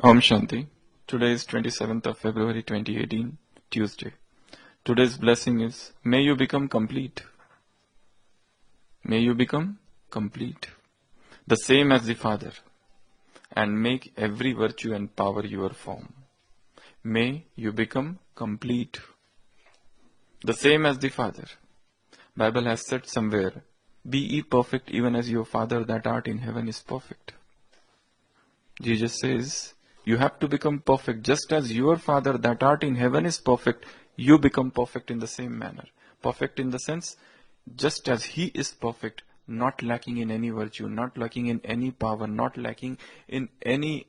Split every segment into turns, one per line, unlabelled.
Om Shanti. Today is 27th of February 2018, Tuesday. Today's blessing is, may you become complete. May you become complete. The same as the Father. And make every virtue and power your form. May you become complete. The same as the Father. Bible has said somewhere, be ye perfect even as your Father that art in heaven is perfect. Jesus says, you have to become perfect just as your Father that art in heaven is perfect. You become perfect in the same manner. Perfect in the sense, just as He is perfect, not lacking in any virtue, not lacking in any power, not lacking in any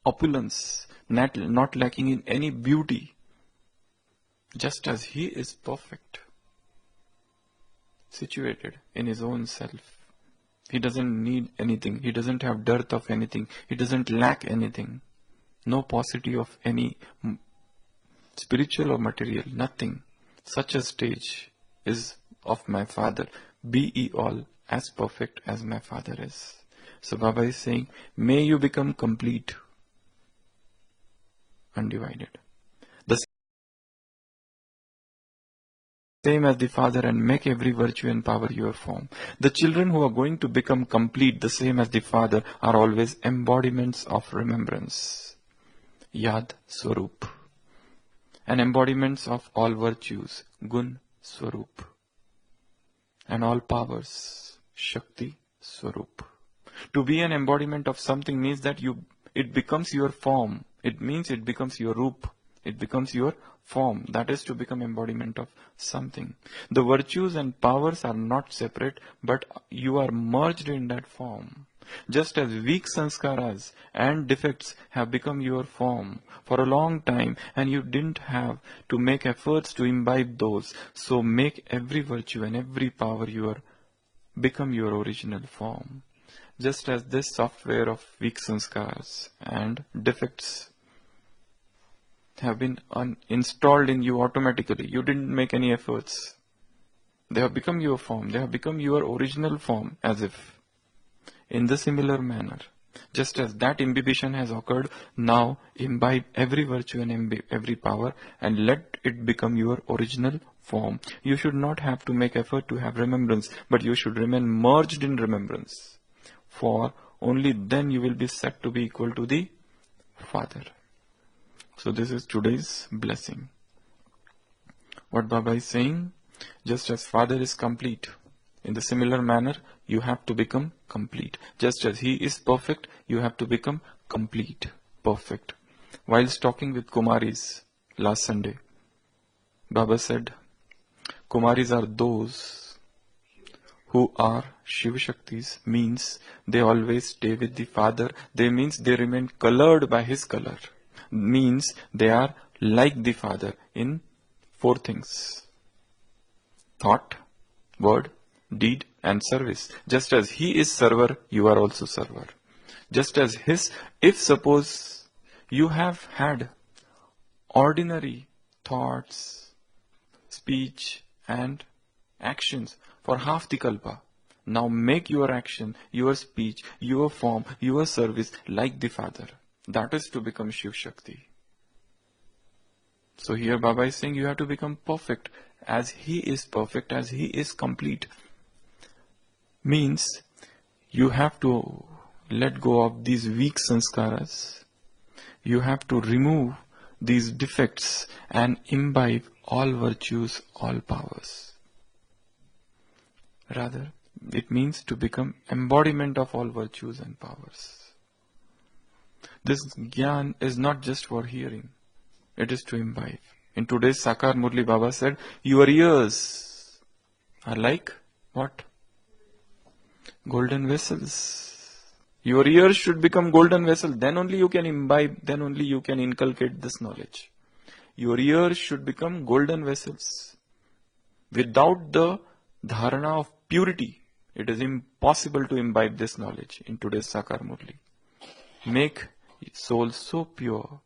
opulence, not lacking in any beauty. Just as He is perfect, situated in His own self. He doesn't need anything. He doesn't have dearth of anything. He doesn't lack anything. No paucity of any spiritual or material, nothing. Such a stage is of my Father. Be ye all as perfect as my Father is. So Baba is saying, may you become complete, undivided. The same as the Father, and make every virtue and power your form. The children who are going to become complete, the same as the Father, are always embodiments of remembrance. Yad Swarup. And embodiments of all virtues, Gun Swarup. And all powers, Shakti Swarup. To be an embodiment of something means that it becomes your form. It means it becomes your Rup. It becomes your form. That is to become embodiment of something. The virtues and powers are not separate, but you are merged in that form. Just as weak sanskaras and defects have become your form for a long time and you didn't have to make efforts to imbibe those, so make every virtue and every power become your original form. Just as this software of weak sanskaras and defects have been installed in you automatically. You didn't make any efforts. They have become your form. They have become your original form, as if. In the similar manner, just as that imbibition has occurred, now imbibe every virtue and every power and let it become your original form. You should not have to make effort to have remembrance, but you should remain merged in remembrance. For only then you will be said to be equal to the Father. So this is today's blessing. What Baba is saying, just as Father is complete, in the similar manner, you have to become complete. Just as He is perfect, you have to become complete, perfect. Whilst talking with Kumaris last Sunday, Baba said, Kumaris are those who are Shiva Shaktis, means they always stay with the Father. They means they remain colored by His color. Means they are like the Father in four things: thought, word, deed and service. Just as He is server, you are also server. Just as if suppose you have had ordinary thoughts, speech and actions for half the kalpa, now make your action, your speech, your form, your service like the Father. That is to become Shiv Shakti. So here Baba is saying you have to become perfect as He is perfect, as He is complete. Means you have to let go of these weak sanskaras. You have to remove these defects and imbibe all virtues, all powers. Rather, it means to become embodiment of all virtues and powers. This Gyan is not just for hearing. It is to imbibe. In today's Sakar Murli, Baba said, your ears are like what? Golden vessels. Your ears should become golden vessels. Then only you can imbibe, then only you can inculcate this knowledge. Your ears should become golden vessels. Without the dharana of purity, it is impossible to imbibe this knowledge in today's Sakar Murli. Make soul so pure.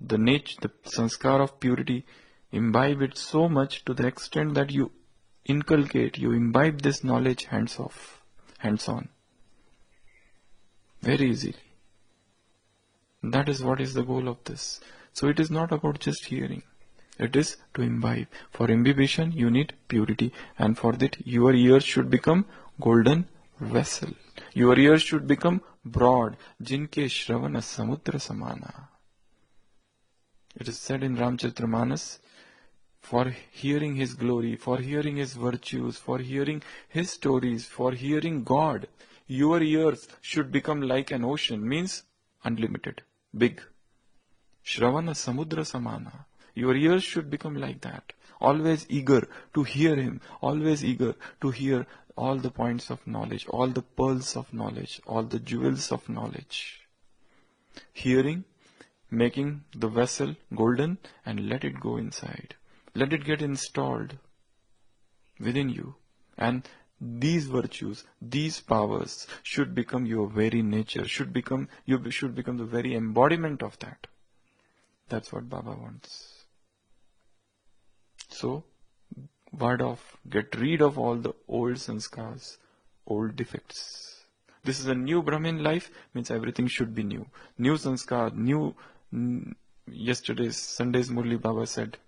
The sanskar of purity, imbibe it so much to the extent that you inculcate, you imbibe this knowledge hands on. Very easily. That is what is the goal of this. So it is not about just hearing. It is to imbibe. For imbibition, you need purity. And for that, your ears should become golden vessel. Your ears should become broad. Jinke shravana samudra samana. It is said in Ramcharitamanas, for hearing His glory, for hearing His virtues, for hearing His stories, for hearing God, your ears should become like an ocean, means unlimited, big. Shravana samudra samana. Your ears should become like that. Always eager to hear Him. Always eager to hear all the points of knowledge, all the pearls of knowledge, all the jewels of knowledge. Hearing, making the vessel golden, and let it go inside. Let it get installed within you. And these virtues, these powers should become your very nature, you should become the very embodiment of that. That's what Baba wants. So, ward off, get rid of all the old sanskars, old defects. This is a new Brahmin life, means everything should be new. New sanskar, new... Sunday's Murli Baba said,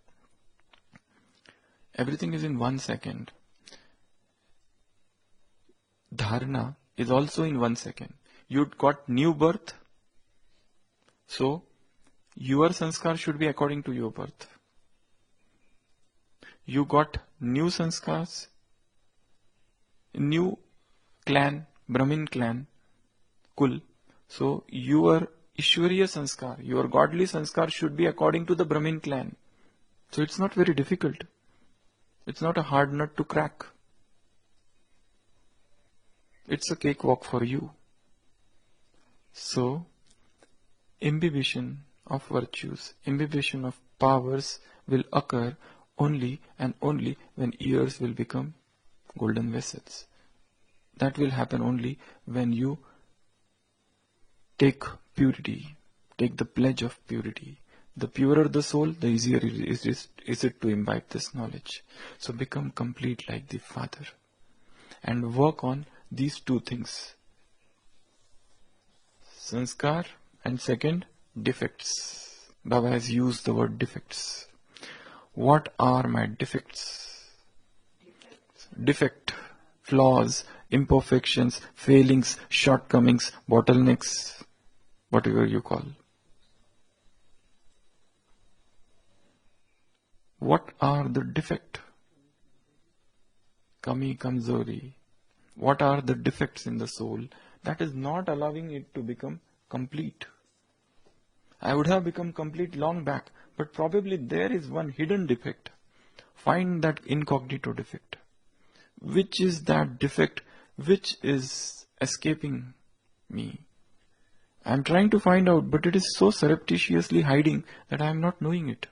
everything is in 1 second. Dharana is also in 1 second. You got new birth, so your sanskar should be according to your birth. You got new sanskars, new clan, Brahmin clan, Kul. So your Ishwariya sanskar, your godly sanskar should be according to the Brahmin clan. So it's not very difficult. It's not a hard nut to crack. It's a cakewalk for you. So, imbibition of virtues, imbibition of powers will occur only and only when ears will become golden vessels. That will happen only when you take purity, take the pledge of purity. The purer the soul, the easier it is to imbibe this knowledge. So become complete like the Father. And work on these two things. Sanskar and second, defects. Baba has used the word defects. What are my defects? Defect, flaws, imperfections, failings, shortcomings, bottlenecks, whatever you call. What are the defect? Kami, kamzori. What are the defects in the soul that is not allowing it to become complete? I would have become complete long back, but probably there is one hidden defect. Find that incognito defect. Which is that defect which is escaping me? I am trying to find out, but it is so surreptitiously hiding that I am not knowing it.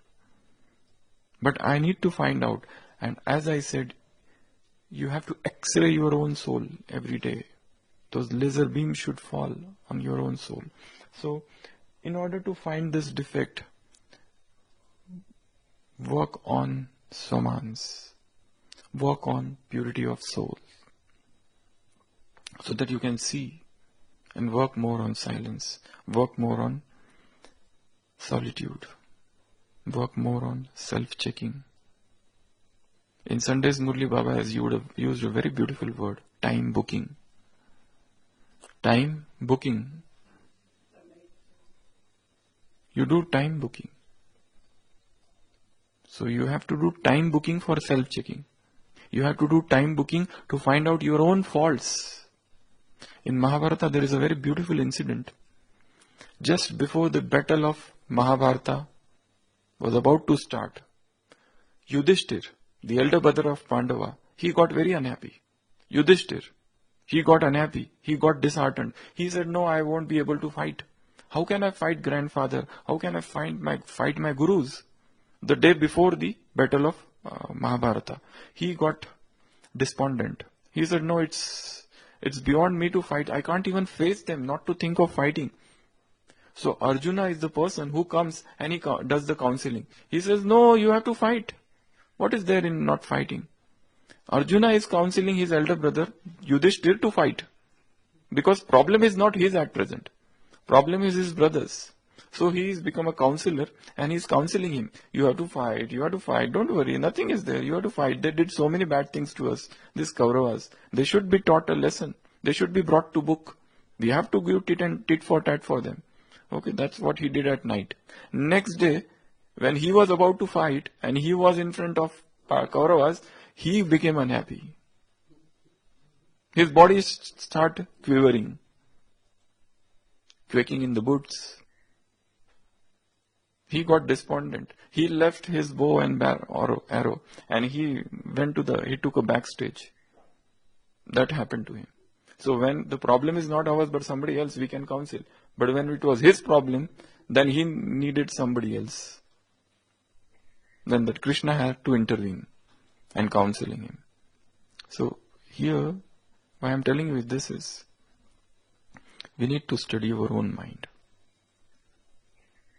But I need to find out. And as I said, you have to x-ray your own soul every day. Those laser beams should fall on your own soul. So, in order to find this defect, work on somans. Work on purity of soul. So that you can see and work more on silence. Work more on solitude. Work more on self-checking. In Sunday's Murli Baba has used a very beautiful word, time booking. Time booking. You do time booking. So you have to do time booking for self-checking. You have to do time booking to find out your own faults. In Mahabharata there is a very beautiful incident. Just before the battle of Mahabharata was about to start, Yudhishthir, the elder brother of Pandava, he got very unhappy. Yudhishthir, he got unhappy. He got disheartened. He said, no, I won't be able to fight. How can I fight grandfather? How can I fight my gurus? The day before the battle of Mahabharata, he got despondent. He said, no, it's beyond me to fight. I can't even face them, not to think of fighting. So Arjuna is the person who comes and he does the counseling. He says, no, you have to fight. What is there in not fighting? Arjuna is counseling his elder brother Yudhishthir to fight. Because problem is not his at present. Problem is his brother's. So he's become a counselor and he's counseling him. You have to fight, don't worry, nothing is there, you have to fight. They did so many bad things to us, these Kauravas. They should be taught a lesson. They should be brought to book. We have to give tit for tat for them. Okay, that's what he did at night. Next day, when he was about to fight and he was in front of Kauravas, he became unhappy. His body started quivering, quaking in the boots. He got despondent. He left his bow and arrow and he took a backstage. That happened to him. So when the problem is not ours but somebody else, we can counsel. But when it was his problem, then he needed somebody else. Then that Krishna had to intervene and counseling him. So here, why I am telling you this is, we need to study our own mind.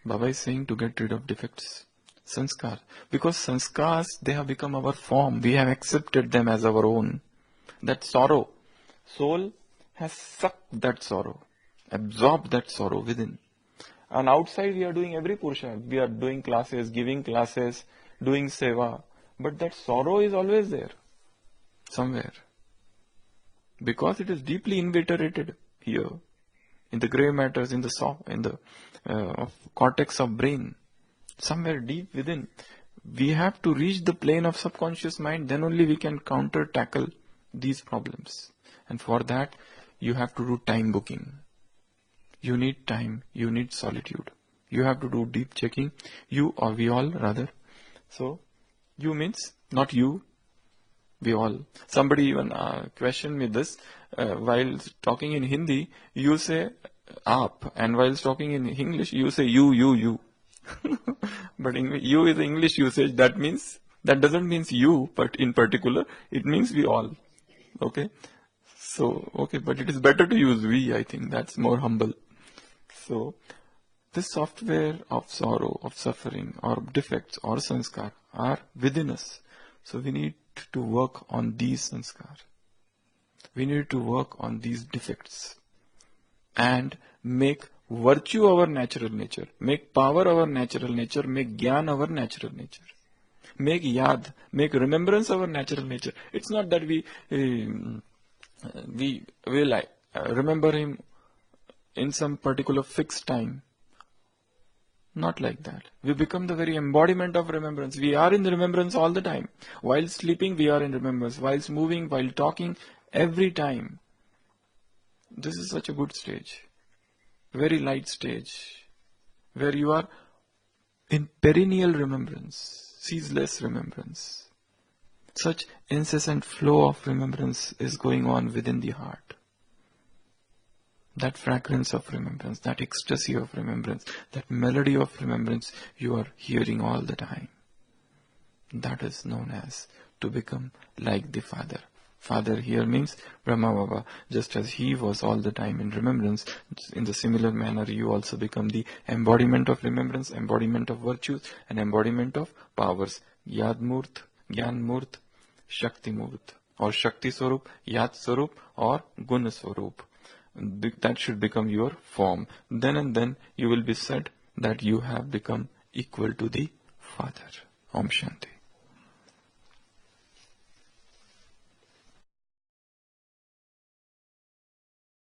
Baba is saying to get rid of defects, sanskar. Because sanskars, they have become our form. We have accepted them as our own. That sorrow, soul has sucked that sorrow, absorbed that sorrow within. And outside we are doing every purusha. We are doing classes, giving classes, doing seva. But that sorrow is always there, somewhere. Because it is deeply inveterate here, in the grey matters, in the cortex of brain, somewhere deep within. We have to reach the plane of subconscious mind, then only we can tackle these problems. And for that, you have to do time booking. You need time, you need solitude. You have to do deep checking. You or we all rather. So, you means not you, we all. Somebody even questioned me this. While talking in Hindi, you say aap, and while talking in English, you say you. But you is English usage. That doesn't mean you, but in particular, it means we all. Okay? So, okay, but it is better to use we, I think. That's more humble. So, this software of sorrow, of suffering, or defects, or sanskar are within us. So, we need to work on these sanskar. We need to work on these defects. And make virtue our natural nature. Make power our natural nature. Make jnana our natural nature. Make yad, make remembrance our natural nature. It's not that we will remember him in some particular fixed time. Not like that. We become the very embodiment of remembrance. We are in the remembrance all the time. While sleeping, we are in remembrance. While moving, while talking, every time. This is such a good stage. Very light stage. Where you are in perennial remembrance. Ceaseless remembrance. Such incessant flow of remembrance is going on within the heart. That fragrance of remembrance, that ecstasy of remembrance, that melody of remembrance you are hearing all the time. That is known as to become like the Father. Father here means Brahma Baba. Just as he was all the time in remembrance, in the similar manner you also become the embodiment of remembrance, embodiment of virtues, and embodiment of powers. Yad Murt, Gyan Murt, Shakti Murt, or Shakti Swarup, Yad Swarup, or Guna Swarup. That should become your form. Then and then you will be said that you have become equal to the Father. Om Shanti.